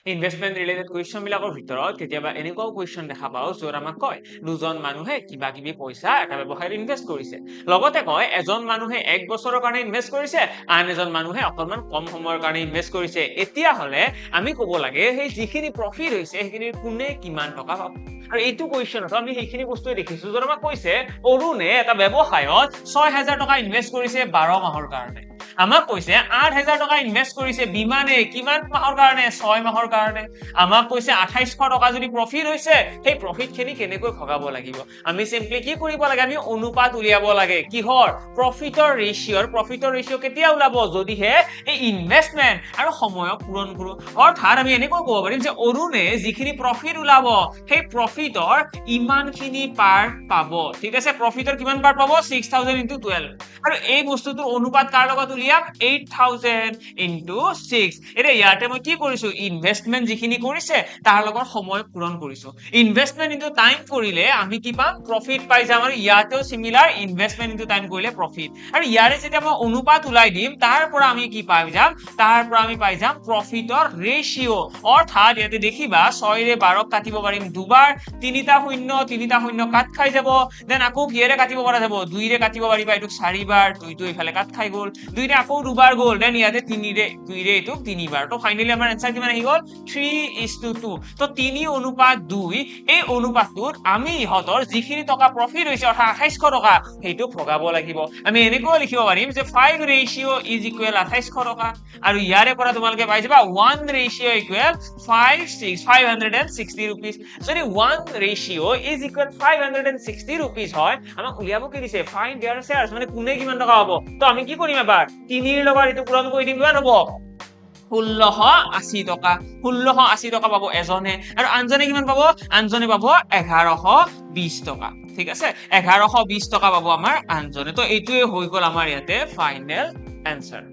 investment related question বিলাকৰ ভিতৰত কেতিয়াবা এনেকুৱাও কুৱেশ্যন দেখা পাওঁ য'ত আমাক কয় দুজন মানুহে কিবা কিবি পইচা এটা ব্যৱসায়ত ইনভেষ্ট কৰিছে লগতে কয় এজন মানুহে 1 বছৰৰ কাৰণে ইনভেষ্ট কৰিছে আন এজন মানুহে অকণমান কম সময়ৰ কাৰণে ইনভেষ্ট কৰিছে এতিয়া হলে আমি ক'ব লাগে সেই যিখিনি প্ৰফিট হৈছে সেইখিনিৰ কোনে কিমান টকা পাব আৰু এইটো কুৱেশ্যনত আমি সেইখিনি বস্তুৱে দেখিছো য'ত আমাক কৈছে অৰুণে এটা ব্যৱসায়ত 6000 টকা ইনভেষ্ট কৰিছে 12 মাহৰ কাৰণে আমাক কৈছে 8000 টকা ইনভেষ্ট কৰিছে বিমানে কিমান মাহৰ কাৰণে 6 মাহৰ কাৰণে আমাক কৈছে 2800 টকা যদি প্ৰফিট হৈছে সেই প্ৰফিট খিনি কেনেকৈ ভগাব লাগিব আমি সিম্পলি কি কৰিব লাগে আমি অনুপাত উলিয়াব লাগে কিহৰ প্ৰফিটৰ ৰেশিও কেতিয়া ওলাব যদিহে এই ইনভেষ্টমেন্ট আৰু সময়ক পূৰণ কৰো অৰ্থাৎ আমি এনেকৈ ক'ব পাৰিম যে অৰুণে যিখিনি প্ৰফিট ওলাব সেই প্ৰফিটৰ ইমানখিনি পাৰ্ট পাব ঠিক আছে প্ৰফিটৰ কিমান পাৰ্ট পাব 6000 * 12 আৰু এই বস্তুটোৰ অনুপাত কাৰ লগত উলিয়াম 8000 * 6 এতিয়া ইয়াতে মই কি কৰিছো ইনভেষ্টমেন্ট যিখিনি কৰিছে তাৰ লগত সময় পূৰণ কৰিছো ইনভেষ্টমেন্ট ইনটু টাইম কৰিলে আমি কি পাম প্ৰফিট পাই যাম আৰু ইয়াতেও সিমিলাৰ ইনভেষ্টমেন্ট ইনটু টাইম কৰিলে প্ৰফিট আৰু ইয়াৰে যেতিয়া মই অনুপাত উলাই দিম তাৰ পৰা আমি কি পাই যাম তাৰ পৰা আমি পাই যাম প্ৰফিটৰ ৰেশিও অৰ্থাৎ ইয়াতে দেখিবা 6 ৰে 12 কাটিব পাৰিম দুবাৰ 3টা শূন্য কাট খাই যাব দেন আকৌ কিৰে কাটিব পৰা যাব 2 ৰে কাটিব পাৰিবা এটো 4 বাৰ 2টো ইফালে কাট খাই গল 2 ৰে আকৌ দুবাৰ গল দেন ইয়াতে 2 ৰে এটো 3 বাৰ তো ফাইনালি আমাৰ आंसर কিমান আহি গল 3:2 তো 3 অনুপাত 2 এই অনুপাতটোত আমি ইহতৰ যিখিনি টকা প্ৰফিট হৈছে অৰ্থাৎ 2800 টকা হেতু ভগাব লাগিব আমি এনেকৈ লিখিব পাৰিম যে 5 ৰেশিও ইজ ইকুৱেল 2800 টকা আৰু ইয়াৰে পৰা তোমালোকে পাই যাবা 1 ৰেশিও ইকুৱেল 560 rupees যদি 1 ৰেশিও ইজ ইকুৱেল 560 rupees হয় আমাক উলিয়াব কি দিছে ফাইন্ড देयर शेयर्स মানে কোনে কিমান টকা হ'ব তো আমি কি কৰিম এবাৰ 3 ৰ লগত এটো পূৰণ কৰি দিম কিমান হ'ব 1680 টকা 1680 টকা পাবো এজনে আৰু আনজনে কিমান পাবো আনজনে পাবো 1120 টকা ঠিক আছে 1120 টকা পাবো আমাৰ আনজনে তো এইটোৱে হৈ গল আমাৰ ইয়াতে ফাইনাল आंसर